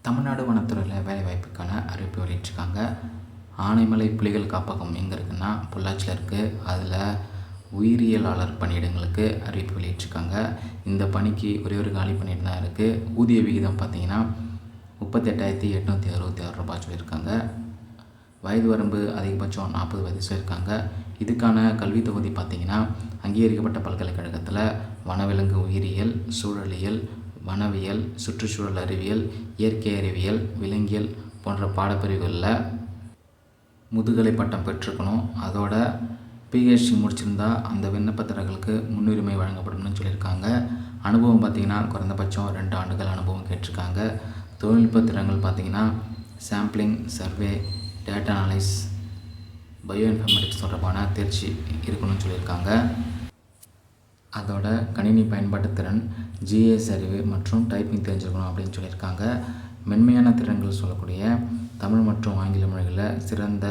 தமிழ்நாடு வனத்துறையில் வேலைவாய்ப்புக்கான அறிவிப்பு வெளியிட்டிருக்காங்க. ஆனைமலை புலிகள் காப்பகம் எங்கே இருக்குன்னா பொள்ளாச்சியில் இருக்குது. அதில் உயிரியலாளர் பணியிடங்களுக்கு அறிவிப்பு வெளியிட்டிருக்காங்க. இந்த பணிக்கு ஒரே ஒரு காலி பணியிடம் தான் இருக்குது. ஊதிய விகிதம் பார்த்திங்கன்னா 38,866 ரூபாய் சொல்லியிருக்காங்க. வயது வரம்பு அதிகபட்சம் 40 வயது சொல்லியிருக்காங்க. இதுக்கான கல்வி தொகுதி பார்த்திங்கன்னா அங்கீகரிக்கப்பட்ட பல்கலைக்கழகத்தில் வனவிலங்கு உயிரியல், சூழலியல், வனவியல், சுற்றுச்சூழல் அறிவியல், இயற்கை அறிவியல், விலங்கியல் போன்ற பாடப்பிரிவுகளில் முதுகலை பட்டம் பெற்றிருக்கணும். அதோட பிஹெச்டி முடிச்சிருந்தா அந்த விண்ணப்பதாரர்களுக்கு முன்னுரிமை வழங்கப்படும்னு சொல்லியிருக்காங்க. அனுபவம் பார்த்திங்கன்னா குறைந்தபட்சம் 2 ஆண்டுகள் அனுபவம் கேட்டிருக்காங்க. தொழில்நுட்ப திறன்கள் பார்த்திங்கன்னா sampling, survey, data analyse, bio informatics தொடர்பான தேர்ச்சி இருக்கணும்னு சொல்லியிருக்காங்க. அதோட கணினி பயன்பாட்டு திறன், ஜிஎஸ் அறிவு மற்றும் டைப்பிங் தெரிஞ்சிருக்கணும் அப்படின்னு சொல்லியிருக்காங்க. மென்மையான திறன்கள் சொல்லக்கூடிய தமிழ் மற்றும் ஆங்கில மொழிகளில் சிறந்த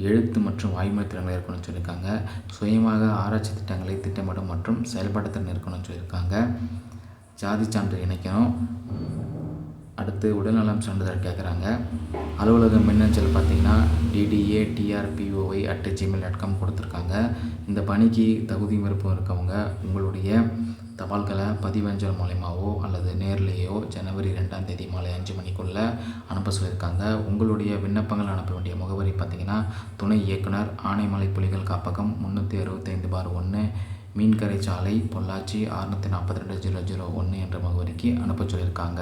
எழுத்து மற்றும் வாய்மொழி திறன்கள் இருக்கணும்னு சொல்லியிருக்காங்க. சுயமாக ஆராய்ச்சி திட்டங்களை திட்டமிடும் மற்றும் செயல்பாட்டு திறன் இருக்கணும்னு சொல்லியிருக்காங்க. ஜாதி சான்று இணைக்கணும். அடுத்து உடல்நலம் சான்றிதழ் கேட்குறாங்க. அலுவலக மின்னஞ்சல் பார்த்திங்கன்னா ddatrpoi@gmail.com கொடுத்துருக்காங்க. இந்த பணிக்கு தகுதி விருப்பம் இருக்கவங்க உங்களுடைய தபால்களை பதிவஞ்சல் மூலயமாவோ அல்லது நேர்லேயோ ஜனவரி 2ஆம் தேதி மாலை 5 மணிக்குள்ளே அனுப்ப சொல்லியிருக்காங்க. உங்களுடைய விண்ணப்பங்கள் அனுப்ப வேண்டிய முகவரி பார்த்திங்கன்னா துணை இயக்குனர், ஆனைமலை புலிகள் காப்பகம், 365/1, மீன்கரை சாலை, பொள்ளாச்சி 642-001 என்ற முகவரிக்கு அனுப்ப சொல்லியிருக்காங்க.